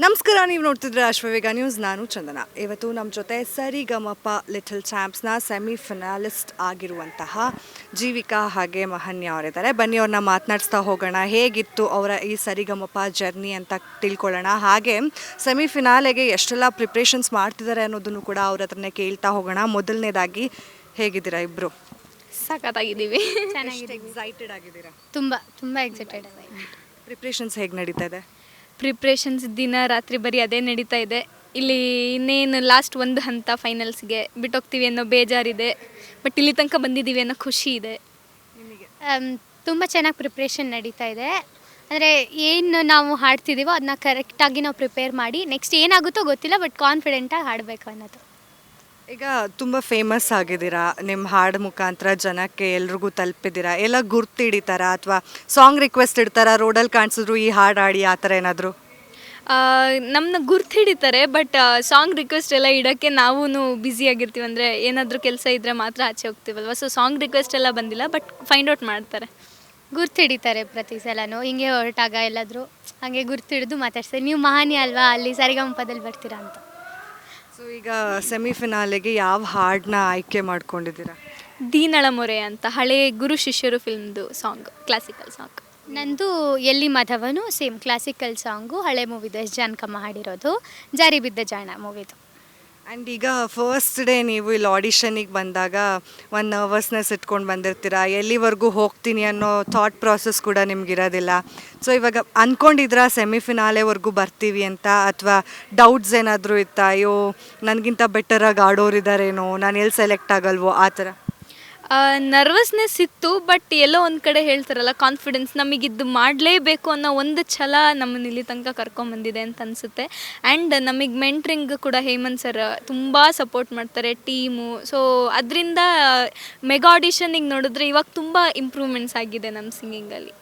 ನಮಸ್ಕಾರ, ನೀವು ನೋಡ್ತಿದ್ರೆ ಅಶ್ವವೇಗ ನ್ಯೂಸ್. ನಾನು ಚಂದನ. ಇವತ್ತು ನಮ್ಮ ಜೊತೆ ಸರಿಗಮಪ ಲಿಟಲ್ ಚಾಂಪ್ಸ್ನ ಸೆಮಿಫಿನಾಲಿಸ್ಟ್ ಆಗಿರುವಂತಹ ಜೀವಿಕಾ ಹಾಗೆ ಮಹನ್ಯ ಅವರಿದ್ದಾರೆ. ಬನ್ನಿ ಅವ್ರನ್ನ ಮಾತನಾಡಿಸ್ತಾ ಹೋಗೋಣ. ಹೇಗಿತ್ತು ಅವರ ಈ ಸರಿಗಮಪ ಜರ್ನಿ ಅಂತ ತಿಳ್ಕೊಳ್ಳೋಣ. ಹಾಗೆ ಸೆಮಿಫಿನಾಲೆಗೆ ಎಷ್ಟೆಲ್ಲ ಪ್ರಿಪ್ರೇಷನ್ಸ್ ಮಾಡ್ತಿದ್ದಾರೆ ಅನ್ನೋದನ್ನು ಕೂಡ ಅವ್ರ ಹತ್ರನೇ ಕೇಳ್ತಾ ಹೋಗೋಣ. ಮೊದಲನೇದಾಗಿ ಹೇಗಿದ್ದೀರಾ ಇಬ್ಬರು? ಸಖತ್ತಾಗಿದ್ದೀವಿ. ಎಕ್ಸೈಟೆಡ್ ಆಗಿದ್ದೀರಾ? ತುಂಬ ತುಂಬ ಎಕ್ಸೈಟೆಡ್. ಪ್ರಿಪ್ರೇಷನ್ಸ್ ಹೇಗೆ ನಡೀತಾ ಇದೆ? ಪ್ರಿಪ್ರೇಷನ್ಸ್ ದಿನ ರಾತ್ರಿ ಬರೀ ಅದೇ ನಡೀತಾ ಇದೆ. ಇಲ್ಲಿ ಇನ್ನೇನು ಲಾಸ್ಟ್ ಒಂದು ಹಂತ ಫೈನಲ್ಸ್ಗೆ ಬಿಟ್ಟೋಗ್ತೀವಿ ಅನ್ನೋ ಬೇಜಾರಿದೆ, ಬಟ್ ಇಲ್ಲಿ ತನಕ ಬಂದಿದ್ದೀವಿ ಅನ್ನೋ ಖುಷಿ ಇದೆ. ತುಂಬ ಚೆನ್ನಾಗಿ ಪ್ರಿಪ್ರೇಷನ್ ನಡೀತಾ ಇದೆ. ಅಂದರೆ ಏನು ನಾವು ಹಾಡ್ತಿದ್ದೀವೋ ಅದನ್ನ ಕರೆಕ್ಟಾಗಿ ನಾವು ಪ್ರಿಪೇರ್ ಮಾಡಿ ನೆಕ್ಸ್ಟ್ ಏನಾಗುತ್ತೋ ಗೊತ್ತಿಲ್ಲ, ಬಟ್ ಕಾನ್ಫಿಡೆಂಟಾಗಿ ಹಾಡಬೇಕು ಅನ್ನೋದು. ಈಗ ತುಂಬ ಫೇಮಸ್ ಆಗಿದ್ದೀರಾ, ನಿಮ್ಮ ಹಾಡು ಮುಖಾಂತರ ಜನಕ್ಕೆ ಎಲ್ರಿಗೂ ತಲುಪಿದ್ದೀರಾ. ಎಲ್ಲ ಗುರ್ತು ಹಿಡಿತಾರಾ ಅಥವಾ ಸಾಂಗ್ ರಿಕ್ವೆಸ್ಟ್ ಇಡ್ತಾರಾ? ರೋಡಲ್ಲಿ ಕಾಣಿಸಿದ್ರು ಈ ಹಾಡು ಹಾಡಿ ಆ ಥರ ಏನಾದರೂ? ನಮ್ಮನ್ನ ಗುರ್ತು ಹಿಡಿತಾರೆ, ಬಟ್ ಸಾಂಗ್ ರಿಕ್ವೆಸ್ಟ್ ಎಲ್ಲ ಇಡೋಕ್ಕೆ ನಾವು ಬ್ಯುಸಿಯಾಗಿರ್ತೀವಿ. ಅಂದರೆ ಏನಾದರೂ ಕೆಲಸ ಇದ್ದರೆ ಮಾತ್ರ ಆಚೆ ಹೋಗ್ತೀವಲ್ವ. ಸೊ ಸಾಂಗ್ ರಿಕ್ವೆಸ್ಟ್ ಎಲ್ಲ ಬಂದಿಲ್ಲ, ಬಟ್ ಫೈಂಡ್ ಔಟ್ ಮಾಡ್ತಾರೆ. ಗುರ್ತು ಹಿಡಿತಾರೆ ಪ್ರತಿ ಸಲನೂ. ಹಿಂಗೆ ಹೊರಟಾಗ ಎಲ್ಲಾದರೂ ಹಾಗೆ ಗುರ್ತು ಹಿಡಿದು ಮಾತಾಡ್ತಾರೆ, ನೀವು ಮಹಾನಿ ಅಲ್ವಾ, ಅಲ್ಲಿ ಸರಿಗಮಪದಲ್ಲಿ ಬರ್ತೀರಾ ಅಂತ. ಸೊ ಈಗ ಸೆಮಿಫಿನಾಲೆಗೆ ಯಾವ ಹಾಡನ್ನ ಆಯ್ಕೆ ಮಾಡ್ಕೊಂಡಿದ್ದೀರಾ? ದೀನಳ ಮೊರೆ ಅಂತ ಹಳೆ ಗುರು ಶಿಷ್ಯರು ಫಿಲ್ಮ್ದು ಸಾಂಗ್, ಕ್ಲಾಸಿಕಲ್ ಸಾಂಗ್. ನಂದು ಎಲ್ಲಿ ಮಾಧವನು ಸೇಮ್ ಕ್ಲಾಸಿಕಲ್ ಸಾಂಗು, ಹಳೆ ಮೂವಿದು ಎಸ್ ಜಾನಕಮ್ಮ ಹಾಡಿರೋದು, ಜಾರಿ ಬಿದ್ದ ಜಾಣ ಮೂವಿದು. ಆ್ಯಂಡ್ ಈಗ ಫಸ್ಟ್ ಡೇ ನೀವು ಇಲ್ಲಿ ಆಡಿಷನಿಗೆ ಬಂದಾಗ ಒಂದು ನರ್ವಸ್ನೆಸ್ ಇಟ್ಕೊಂಡು ಬಂದಿರ್ತೀರಾ. ಎಲ್ಲಿವರೆಗೂ ಹೋಗ್ತೀನಿ ಅನ್ನೋ ಥಾಟ್ ಪ್ರಾಸೆಸ್ ಕೂಡ ನಿಮ್ಗಿರೋದಿಲ್ಲ. ಸೊ ಇವಾಗ ಅಂದ್ಕೊಂಡಿದ್ರಾ ಸೆಮಿಫಿನಾಲೆವರೆಗೂ ಬರ್ತೀವಿ ಅಂತ, ಅಥವಾ ಡೌಟ್ಸ್ ಏನಾದರೂ ಇತ್ತಾ? ಅಯ್ಯೋ ನನಗಿಂತ ಬೆಟರಾಗಿ ಆಡೋರಿದ್ದಾರೇನೋ, ನಾನು ಎಲ್ಲಿ ಸೆಲೆಕ್ಟ್ ಆಗಲ್ವೋ ಆ ಥರ? ನರ್ವಸ್ನೆಸ್ ಇತ್ತು, ಬಟ್ ಎಲ್ಲೋ ಒಂದು ಕಡೆ ಹೇಳ್ತಾರಲ್ಲ, ಕಾನ್ಫಿಡೆನ್ಸ್, ನಮಗಿದ್ದು ಮಾಡಲೇಬೇಕು ಅನ್ನೋ ಒಂದು ಛಲ ನಮ್ಮನ್ನ ಇಲ್ಲಿ ತನಕ ಕರ್ಕೊಂಬಂದಿದೆ ಅಂತ ಅನಿಸುತ್ತೆ. ಆ್ಯಂಡ್ ನಮಗೆ ಮೆಂಟ್ರಿಂಗ್ ಕೂಡ ಹೇಮಂತ್ ಸರ್ ತುಂಬ ಸಪೋರ್ಟ್ ಮಾಡ್ತಾರೆ, ಟೀಮು. ಸೊ ಅದರಿಂದ ಮೆಗಾ ಆಡಿಷನಿಗೆ ನೋಡಿದ್ರೆ ಇವಾಗ ತುಂಬ ಇಂಪ್ರೂವ್ಮೆಂಟ್ಸ್ ಆಗಿದೆ ನಮ್ಮ ಸಿಂಗಿಂಗಲ್ಲಿ.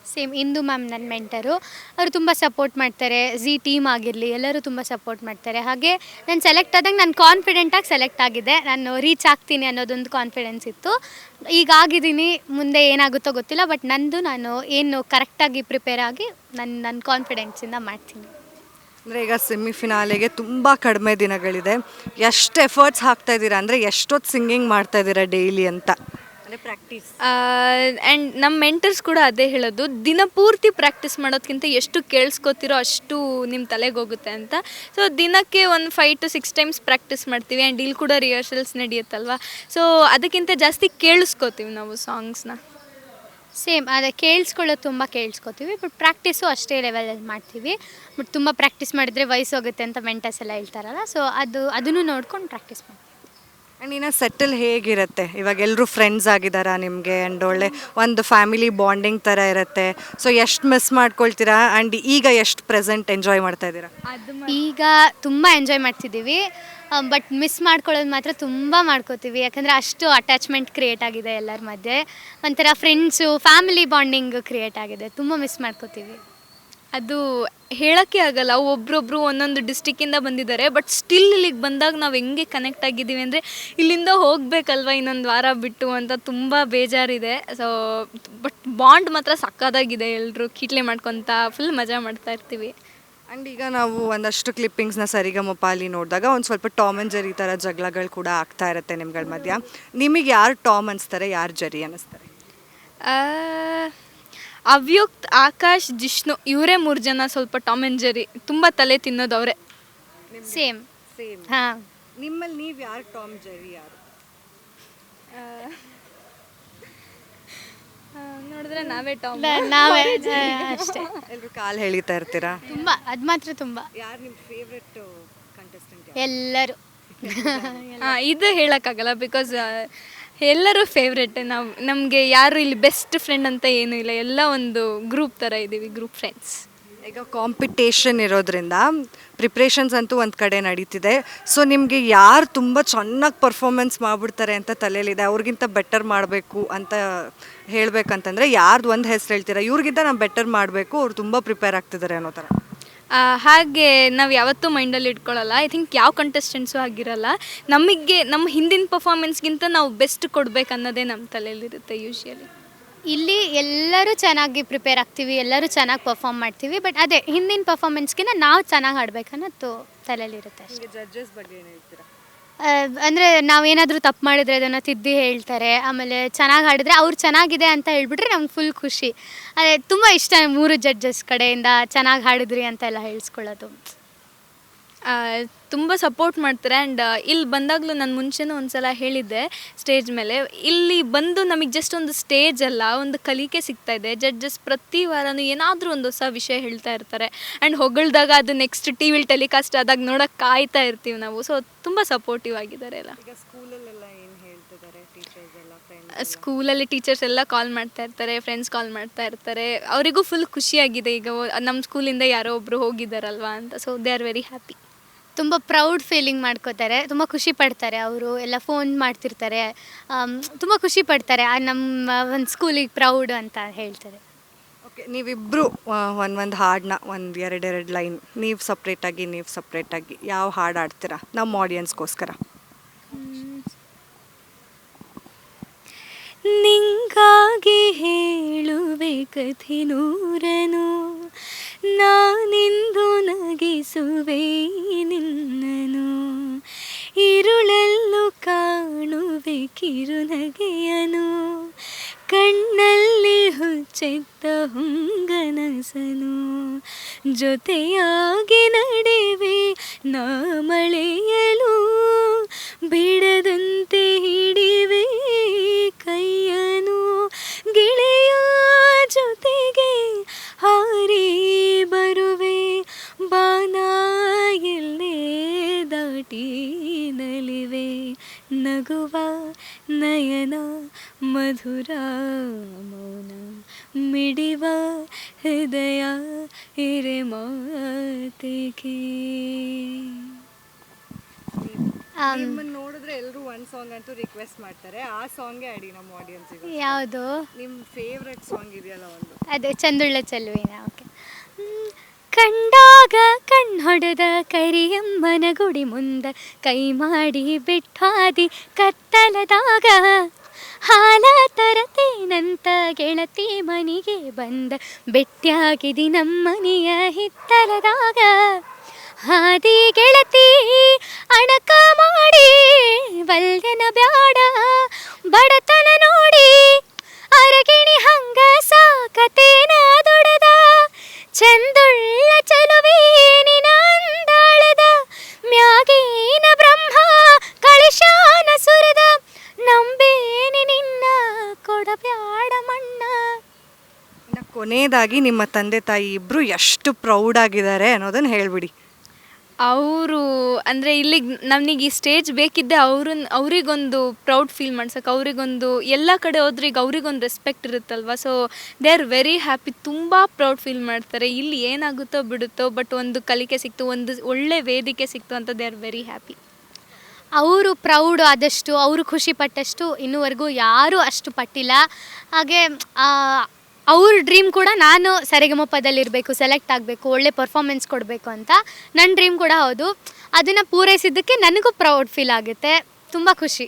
ಸೇಮ್ ಇಂದು ಮ್ಯಾಮ್ ನನ್ನ ಮೆಂಟರು, ಅವರು ತುಂಬ ಸಪೋರ್ಟ್ ಮಾಡ್ತಾರೆ. ಝೀ ಟೀಮ್ ಆಗಿರಲಿ ಎಲ್ಲರೂ ತುಂಬ ಸಪೋರ್ಟ್ ಮಾಡ್ತಾರೆ. ಹಾಗೆ ನಾನು ಸೆಲೆಕ್ಟ್ ಆದಾಗ ನಾನು ಕಾನ್ಫಿಡೆಂಟಾಗಿ ಸೆಲೆಕ್ಟ್ ಆಗಿದೆ, ನಾನು ರೀಚ್ ಆಗ್ತೀನಿ ಅನ್ನೋದೊಂದು ಕಾನ್ಫಿಡೆನ್ಸ್ ಇತ್ತು. ಈಗ ಆಗಿದ್ದೀನಿ, ಮುಂದೆ ಏನಾಗುತ್ತೋ ಗೊತ್ತಿಲ್ಲ, ಬಟ್ ನಾನು ಏನು ಕರೆಕ್ಟಾಗಿ ಪ್ರಿಪೇರ್ ಆಗಿ ನನ್ನ ಕಾನ್ಫಿಡೆನ್ಸಿಂದ ಮಾಡ್ತೀನಿ. ಅಂದರೆ ಈಗ ಸೆಮಿಫಿನಾಲೆಗೆ ತುಂಬ ಕಡಿಮೆ ದಿನಗಳಿದೆ. ಎಷ್ಟು ಎಫರ್ಟ್ಸ್ ಹಾಕ್ತಾಯಿದ್ದೀರಾ? ಅಂದರೆ ಎಷ್ಟೊತ್ತು ಸಿಂಗಿಂಗ್ ಮಾಡ್ತಾಯಿದ್ದೀರಾ ಡೈಲಿ ಅಂತ? ಅಂದರೆ ಪ್ರಾಕ್ಟೀಸ್. ಆ್ಯಂಡ್ ನಮ್ಮ ಮೆಂಟರ್ಸ್ ಕೂಡ ಅದೇ ಹೇಳೋದು, ದಿನಪೂರ್ತಿ ಪ್ರಾಕ್ಟೀಸ್ ಮಾಡೋದಕ್ಕಿಂತ ಎಷ್ಟು ಕೇಳಿಸ್ಕೊತಿರೋ ಅಷ್ಟು ನಿಮ್ಮ ತಲೆಗೆ ಹೋಗುತ್ತೆ ಅಂತ. ಸೊ ದಿನಕ್ಕೆ ಒಂದು 5 to 6 ಟೈಮ್ಸ್ ಪ್ರಾಕ್ಟೀಸ್ ಮಾಡ್ತೀವಿ. ಆ್ಯಂಡ್ ಇಲ್ಲಿ ಕೂಡ ರಿಹರ್ಸಲ್ಸ್ ನಡೆಯುತ್ತಲ್ವ. ಸೊ ಅದಕ್ಕಿಂತ ಜಾಸ್ತಿ ಕೇಳಿಸ್ಕೋತೀವಿ ನಾವು ಸಾಂಗ್ಸ್ನ. ಸೇಮ್ ಅದೇ ಕೇಳಿಸ್ಕೊಳ್ಳೋದು ತುಂಬ ಕೇಳಿಸ್ಕೊತೀವಿ, ಬಟ್ ಪ್ರಾಕ್ಟೀಸು ಅಷ್ಟೇ ಲೆವೆಲಲ್ಲಿ ಮಾಡ್ತೀವಿ. ಬಟ್ ತುಂಬ ಪ್ರಾಕ್ಟೀಸ್ ಮಾಡಿದರೆ ವಯಸ್ಸು ಹೋಗುತ್ತೆ ಅಂತ ಮೆಂಟರ್ಸ್ ಎಲ್ಲ ಹೇಳ್ತಾರಲ್ಲ, ಸೊ ಅದನ್ನು ನೋಡ್ಕೊಂಡು ಪ್ರಾಕ್ಟೀಸ್ ಮಾಡ್ತೀವಿ. ಆ್ಯಂಡ್ ಇನ್ನು ಸೆಟಲ್ ಹೇಗಿರುತ್ತೆ? ಇವಾಗ ಎಲ್ಲರೂ ಫ್ರೆಂಡ್ಸ್ ಆಗಿದ್ದಾರಾ ನಿಮಗೆ? ಆ್ಯಂಡ್ ಒಳ್ಳೆ ಒಂದು ಫ್ಯಾಮಿಲಿ ಬಾಂಡಿಂಗ್ ಥರ ಇರುತ್ತೆ. ಸೊ ಎಷ್ಟು ಮಿಸ್ ಮಾಡ್ಕೊಳ್ತೀರಾ? ಆ್ಯಂಡ್ ಈಗ ಎಷ್ಟು ಪ್ರೆಸೆಂಟ್ ಎಂಜಾಯ್ ಮಾಡ್ತಾ ಇದ್ದೀರಾ? ಈಗ ತುಂಬ ಎಂಜಾಯ್ ಮಾಡ್ತಿದ್ದೀವಿ, ಬಟ್ ಮಿಸ್ ಮಾಡ್ಕೊಳ್ಳೋದು ಮಾತ್ರ ತುಂಬ ಮಾಡ್ಕೋತೀವಿ. ಯಾಕಂದರೆ ಅಷ್ಟು ಅಟ್ಯಾಚ್ಮೆಂಟ್ ಕ್ರಿಯೇಟ್ ಆಗಿದೆ ಎಲ್ಲರ ಮಧ್ಯೆ, ಒಂಥರ ಫ್ರೆಂಡ್ಸು ಫ್ಯಾಮಿಲಿ ಬಾಂಡಿಂಗ್ ಕ್ರಿಯೇಟ್ ಆಗಿದೆ. ತುಂಬ ಮಿಸ್ ಮಾಡ್ಕೋತೀವಿ. ಅದು ಹೇಳೋಕ್ಕೆ ಆಗಲ್ಲ. ಒಬ್ಬರೊಬ್ಬರು ಒಂದೊಂದು ಡಿಸ್ಟಿಕ್ಕಿಂದ ಬಂದಿದ್ದಾರೆ, ಬಟ್ ಸ್ಟಿಲ್ ಇಲ್ಲಿಗೆ ಬಂದಾಗ ನಾವು ಹೆಂಗೆ ಕನೆಕ್ಟ್ ಆಗಿದ್ದೀವಿ ಅಂದರೆ, ಇಲ್ಲಿಂದ ಹೋಗಬೇಕಲ್ವ ಇನ್ನೊಂದು ವಾರ ಬಿಟ್ಟು ಅಂತ ತುಂಬ ಬೇಜಾರಿದೆ. ಸೊ ಬಟ್ ಬಾಂಡ್ ಮಾತ್ರ ಸಕ್ಕತ್ತಾಗಿದೆ. ಎಲ್ಲರೂ ಕೀಟ್ಲೆ ಮಾಡ್ಕೊತ ಫುಲ್ ಮಜಾ ಮಾಡ್ತಾ ಇರ್ತೀವಿ. ಆ್ಯಂಡ್ ಈಗ ನಾವು ಒಂದಷ್ಟು ಕ್ಲಿಪ್ಪಿಂಗ್ಸ್ನ ಸರಿಗಮಪ ಅಲ್ಲಿ ನೋಡಿದಾಗ ಒಂದು ಸ್ವಲ್ಪ ಟಾಮ್ ಆ್ಯಂಡ್ ಜೆರಿ ಥರ ಜಗಳಗಳು ಕೂಡ ಆಗ್ತಾ ಇರುತ್ತೆ ನಿಮ್ಗಳ ಮಧ್ಯ. ನಿಮಗೆ ಯಾರು ಟಾಮ್ ಅನಿಸ್ತಾರೆ, ಯಾರು ಜೆರಿ ಅನ್ನಿಸ್ತಾರೆ? ಅವ್ಯುಕ್ತ್, ಆಕಾಶ್, ಜಿಷ್ಣು ಇವರೇ 3 ಜನ ಸ್ವಲ್ಪ ಟಾಮ್ ಆ್ಯಂಡ್ ಜೆರಿ. ತುಂಬ ತಲೆ ತಿನ್ನೋದು ಅವರೇ. ಸೇಮ್. ಹಾಂ, ನಿಮ್ಮಲ್ಲಿ ನೀವು ಯಾರು ಟಾಮ್, ಜೆರಿ ಯಾರು? ನೋಡಿದ್ರೆ ನಾವೇ ಟಾಮ್, ನಾವೇ ಅಷ್ಟೇ. ಎಲ್ಲರೂ ಕಾಲು ಎಳಿತಾ ಇರ್ತೀರಾ? ತುಂಬ, ಅದು ಮಾತ್ರ ತುಂಬ. ಯಾರು ನಿಮ್ಮ ಫೇವ್ರೆಟ್ ಕಂಟೆಸ್ಟೆಂಟ್? ಎಲ್ಲರೂ. ಇದು ಹೇಳೋಕ್ಕಾಗಲ್ಲ, ಬಿಕಾಸ್ ಎಲ್ಲರೂ ಫೇವ್ರೆಟ್. ನಮಗೆ ಯಾರು ಇಲ್ಲಿ ಬೆಸ್ಟ್ ಫ್ರೆಂಡ್ ಅಂತ ಏನೂ ಇಲ್ಲ, ಎಲ್ಲ ಒಂದು ಗ್ರೂಪ್ ಥರ ಇದ್ದೀವಿ, ಗ್ರೂಪ್ ಫ್ರೆಂಡ್ಸ್. ಈಗ ಕಾಂಪಿಟೇಷನ್ ಇರೋದ್ರಿಂದ ಪ್ರಿಪ್ರೇಷನ್ಸ್ ಅಂತೂ ಒಂದು ಕಡೆ ನಡೀತಿದೆ. ಸೊ ನಿಮಗೆ ಯಾರು ತುಂಬ ಚೆನ್ನಾಗಿ ಪರ್ಫಾರ್ಮೆನ್ಸ್ ಮಾಡಿಬಿಡ್ತಾರೆ ಅಂತ ತಲೆಯಲ್ಲಿದೆ, ಅವ್ರಿಗಿಂತ ಬೆಟರ್ ಮಾಡಬೇಕು ಅಂತ ಹೇಳಬೇಕಂತಂದರೆ ಯಾರ್ದು ಒಂದು ಹೆಸರು ಹೇಳ್ತೀರಾ? ಇವ್ರಿಗಿಂತ ನಾವು ಬೆಟರ್ ಮಾಡಬೇಕು, ಅವ್ರು ತುಂಬ ಪ್ರಿಪೇರ್ ಆಗ್ತಿದ್ದಾರೆ ಅನ್ನೋ ಥರ? ಹಾಗೆ ನಾವು ಯಾವತ್ತೂ ಮೈಂಡಲ್ಲಿ ಇಟ್ಕೊಳ್ಳಲ್ಲ. ಐ ಥಿಂಕ್ ಯಾವ ಕಂಟೆಸ್ಟೆಂಟ್ಸು ಆಗಿರಲ್ಲ. ನಮಗೆ ನಮ್ಮ ಹಿಂದಿನ ಪರ್ಫಾರ್ಮೆನ್ಸ್ಗಿಂತ ನಾವು ಬೆಸ್ಟ್ ಕೊಡಬೇಕು ಅನ್ನೋದೇ ನಮ್ಮ ತಲೆಯಲ್ಲಿರುತ್ತೆ ಯೂಶ್ವಲಿ. ಇಲ್ಲಿ ಎಲ್ಲರೂ ಚೆನ್ನಾಗಿ ಪ್ರಿಪೇರ್ ಆಗ್ತೀವಿ, ಎಲ್ಲರೂ ಚೆನ್ನಾಗಿ ಪರ್ಫಾರ್ಮ್ ಮಾಡ್ತೀವಿ. ಬಟ್ ಅದೇ ಹಿಂದಿನ ಪರ್ಫಾರ್ಮೆನ್ಸ್ಗಿಂತ ನಾವು ಚೆನ್ನಾಗಿ ಆಡಬೇಕನ್ನೋದು ತಲೆಯಲ್ಲಿರುತ್ತೆ ಅಷ್ಟೇ. ಜಡ್ಜಸ್ ಬಗ್ಗೆ ಏನು ಹೇಳ್ತೀರಾ? ಅಂದರೆ ನಾವೇನಾದರೂ ತಪ್ಪು ಮಾಡಿದ್ರೆ ಅದನ್ನು ತಿದ್ದಿ ಹೇಳ್ತಾರೆ. ಆಮೇಲೆ ಚೆನ್ನಾಗಿ ಆಡಿದ್ರೆ ಅವ್ರು ಚೆನ್ನಾಗಿದೆ ಅಂತ ಹೇಳ್ಬಿಟ್ರೆ ನಮ್ಗೆ ಫುಲ್ ಖುಷಿ. ಅದೇ ತುಂಬ ಇಷ್ಟ 3 ಜಡ್ಜಸ್ ಕಡೆಯಿಂದ ಚೆನ್ನಾಗಿ ಹಾಡಿದ್ರಿ ಅಂತೆಲ್ಲ ಹೇಳಿಸ್ಕೊಳ್ಳೋದು. ತುಂಬ ಸಪೋರ್ಟ್ ಮಾಡ್ತಾರೆ. ಆ್ಯಂಡ್ ಇಲ್ಲಿ ಬಂದಾಗಲೂ ನಾನು ಮುಂಚೆನೂ ಒಂದು ಸಲ ಹೇಳಿದ್ದೆ ಸ್ಟೇಜ್ ಮೇಲೆ, ಇಲ್ಲಿ ಬಂದು ನಮಗೆ ಜಸ್ಟ್ ಒಂದು ಸ್ಟೇಜ್ ಅಲ್ಲ, ಒಂದು ಕಲಿಕೆ ಸಿಗ್ತಾಯಿದೆ. ಜಡ್ಜಸ್ ಪ್ರತಿ ವಾರನೂ ಏನಾದರೂ ಒಂದು ಹೊಸ ವಿಷಯ ಹೇಳ್ತಾ ಇರ್ತಾರೆ. ಆ್ಯಂಡ್ ಹೊಗಳ್ದಾಗ ಅದು ನೆಕ್ಸ್ಟ್ ಟಿ ವಿಲಿ ಟೆಲಿಕಾಸ್ಟ್ ಆದಾಗ ನೋಡೋಕೆ ಕಾಯ್ತಾ ಇರ್ತೀವಿ ನಾವು. ಸೊ ತುಂಬ ಸಪೋರ್ಟಿವ್ ಆಗಿದ್ದಾರೆ ಎಲ್ಲ. ಈಗ ಸ್ಕೂಲಲ್ಲೆಲ್ಲ ಏನು ಹೇಳ್ತಿದ್ದಾರೆ ಟೀಚರ್ಸ್ ಎಲ್ಲ, ಫ್ರೆಂಡ್ಸ್? ಸ್ಕೂಲಲ್ಲಿ ಟೀಚರ್ಸ್ ಎಲ್ಲ ಕಾಲ್ ಮಾಡ್ತಾ ಇರ್ತಾರೆ, ಫ್ರೆಂಡ್ಸ್ ಕಾಲ್ ಮಾಡ್ತಾ ಇರ್ತಾರೆ. ಅವರಿಗೂ ಫುಲ್ ಖುಷಿಯಾಗಿದೆ, ಈಗ ನಮ್ಮ ಸ್ಕೂಲಿಂದ ಯಾರೋ ಒಬ್ಬರು ಹೋಗಿದ್ದಾರಲ್ವಾ ಅಂತ. So they are very happy. ತುಂಬ ಪ್ರೌಡ್ ಫೀಲಿಂಗ್ ಮಾಡ್ಕೋತಾರೆ, ತುಂಬ ಖುಷಿ ಪಡ್ತಾರೆ. ಅವರು ಎಲ್ಲ ಫೋನ್ ಮಾಡ್ತಿರ್ತಾರೆ, ತುಂಬ ಖುಷಿ ಪಡ್ತಾರೆ. ನಮ್ಮ ಒಂದು ಸ್ಕೂಲಿಗೆ ಪ್ರೌಡ್ ಅಂತ ಹೇಳ್ತಾರೆ. ಓಕೆ, ನೀವಿಬ್ಬರು ಒಂದು ಹಾಡನ್ನ ಒಂದು ಎರಡೆರಡು ಲೈನ್ ನೀವು ಸಪ್ರೇಟಾಗಿ ಯಾವ ಹಾಡು ಆಡ್ತೀರಾ ನಮ್ಮ ಆಡಿಯನ್ಸ್ಗೋಸ್ಕರ? ನಿಂಗಾಗಿ ಹೇಳುವೆ ಕಥೆ ನೂರನು, ನಾನಿಂದು ನಗಿಸುವೆ ನಿನ್ನನು, ഇരുಳಲ್ಲೂ ಕಾಣುವೆ ಕಿರುನಗೆಯನು, ಕಣ್ಣಲ್ಲಿ ಹುಚ್ಚೆತ್ತ ಹುಂಗನಸನು, ಜೊತೆಯಾಗಿ ನಡೆವೆ ನಾ ಮಳೆಯಲು, ಬಿಡದಂತೆ ಹಿಡಿವೆ ಕೈಯನು, ಗೆಳೆಯ ಜೊತೆಗೆ ಹಾರಿ ಬರುವೆ, ಬಾನ ಎಲ್ಲೇ ದಾಟಿ ನಲಿವೆ, ನಗುವ ನಯನ ಮಧುರ ಮೌನ, ಮಿಡಿವ ಹೃದಯ ಹಿರೆ ಮಾತಿಗೆ. ನಿಮ್ಮನ್ನು ನೋಡಿದ್ರೆ ಎಲ್ಲರೂ ಒಂದು ಸಾಂಗ್ ಅಂತೂ ರಿಕ್ವೆಸ್ಟ್ ಮಾಡ್ತಾರೆ, ಆ ಸಾಂಗೇ ಆಡಿ ನಮ್ಮ ಆಡಿಯನ್ಸಿಗೆ. ಯಾವುದು? ನಿಮ್ಮ ಫೇವ್ರೆಟ್ ಸಾಂಗ್ ಇದೆಯಲ್ಲ ಒಂದು? ಅದೇ ಚಂದುಳ್ಳ ಚೆಲುವಿನ. ಓಕೆ. ಕಂಡಾಗ ಕಣ್ಣೊಡೆದ ಕರಿಯಮ್ಮನ ಗುಡಿ ಮುಂದ, ಕೈ ಮಾಡಿ ಬಿಟ್ಟಾದಿ ಕತ್ತಲದಾಗ, ಹಾಲ ತರತೇನಂತ ಗೆಳತಿ ಮನೆಗೆ ಬಂದ, ಬೆಟ್ಟಿಯಾಗಿದಿ ನಮ್ಮನೆಯ ಹಿತ್ತಲದಾಗ, ಹಾದಿ ಗೆಳತಿ ಅಣಕ ಮಾಡಿ ವಲ್ಯನ ಬ್ಯಾಡ ಬಡತನ ನೋಡಿ, ಅರಗಿಣಿ ಹಂಗ ಸಾಕತೇನ ದೊಡದ, ಚಂದುಳ್ಳ ಚಲುವೇನಿನ ಅಂದಾಳದ, ಮ್ಯಾಗೇನ ಬ್ರಹ್ಮ ಕಳಿಶಾನ ಸುರದ, ನಂಬೇನಿ ನಿನ್ನ ಕೊಡಬ್ಯಾಡ ಮಣ್ಣ. ಕೊನೆಯದಾಗಿ ನಿಮ್ಮ ತಂದೆ ತಾಯಿ ಇಬ್ಬರು ಎಷ್ಟು ಪ್ರೌಡ್ ಆಗಿದ್ದಾರೆ ಅನ್ನೋದನ್ನು ಹೇಳ್ಬಿಡಿ. ಅವರು ಅಂದರೆ ಇಲ್ಲಿಗೆ ನಮಗೆ ಈ ಸ್ಟೇಜ್ ಬೇಕಿದ್ದೆ ಅವರಿಗೊಂದು ಪ್ರೌಡ್ ಫೀಲ್ ಮಾಡ್ಸೋಕೆ, ಅವರಿಗೊಂದು ಎಲ್ಲ ಕಡೆ ಹೋದ್ರೆ ಈಗ ಅವರಿಗೊಂದು ರೆಸ್ಪೆಕ್ಟ್ ಇರುತ್ತಲ್ವ. So they are very happy, ತುಂಬ ಪ್ರೌಡ್ ಫೀಲ್ ಮಾಡ್ತಾರೆ. ಇಲ್ಲಿ ಏನಾಗುತ್ತೋ ಬಿಡುತ್ತೋ, ಬಟ್ ಒಂದು ಕಲಿಕೆ ಸಿಕ್ತು, ಒಂದು ಒಳ್ಳೆ ವೇದಿಕೆ ಸಿಕ್ತು ಅಂತ ದೇ ಆರ್ ವೆರಿ ಹ್ಯಾಪಿ. ಅವರು ಪ್ರೌಡ್ ಆದಷ್ಟು, ಅವರು ಖುಷಿ ಪಟ್ಟಷ್ಟು ಇನ್ನೂವರೆಗೂ ಯಾರೂ ಅಷ್ಟು ಪಟ್ಟಿಲ್ಲ. ಹಾಗೆ ಅವ್ರ ಡ್ರೀಮ್ ಕೂಡ ನಾನು ಸರಿಗಮಪದಲ್ಲಿರಬೇಕು, ಸೆಲೆಕ್ಟ್ ಆಗಬೇಕು, ಒಳ್ಳೆ ಪರ್ಫಾರ್ಮೆನ್ಸ್ ಕೊಡಬೇಕು ಅಂತ ನನ್ನ ಡ್ರೀಮ್ ಕೂಡ ಹೌದು. ಅದನ್ನು ಪೂರೈಸಿದ್ದಕ್ಕೆ ನನಗೂ ಪ್ರೌಡ್ ಫೀಲ್ ಆಗುತ್ತೆ, ತುಂಬ ಖುಷಿ.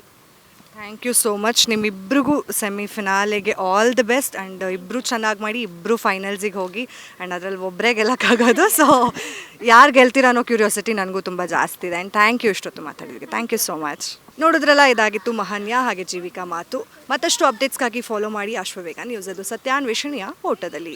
Thank you so much. ನಿಮ್ಮಿಬ್ರಿಗೂ ಸೆಮಿಫಿನಾಲೆಗೆ ಆಲ್ ದಿ ಬೆಸ್ಟ್. ಆ್ಯಂಡ್ ಇಬ್ಬರು ಚೆನ್ನಾಗಿ ಮಾಡಿ ಇಬ್ಬರು ಫೈನಲ್ಸಿಗೆ ಹೋಗಿ, ಆ್ಯಂಡ್ ಅದರಲ್ಲಿ ಒಬ್ಬರೇ ಗೆಲ್ಲಕ್ಕಾಗೋದು. ಸೊ ಯಾರು ಗೆಲ್ತೀರ ಅನ್ನೋ ಕ್ಯೂರಿಯಾಸಿಟಿ ನನಗೂ ತುಂಬ ಜಾಸ್ತಿ ಇದೆ. ಆ್ಯಂಡ್ ಥ್ಯಾಂಕ್ ಯು ಇಷ್ಟೊತ್ತು ಮಾತಾಡಿದ್ವಿ. Thank you so much. ನೋಡಿದ್ರಲ್ಲ, ಇದಾಗಿತ್ತು ಮಹನ್ಯ ಹಾಗೆ ಜೀವಿಕಾ ಮಾತು. ಮತ್ತಷ್ಟು ಅಪ್ಡೇಟ್ಸ್ಗಾಗಿ ಫಾಲೋ ಮಾಡಿ ಅಶ್ವವೇಗ ನ್ಯೂಸ್. ಅದು ಸತ್ಯಾನ್ವೇಷಣೆಯ ಓಟದಲ್ಲಿ.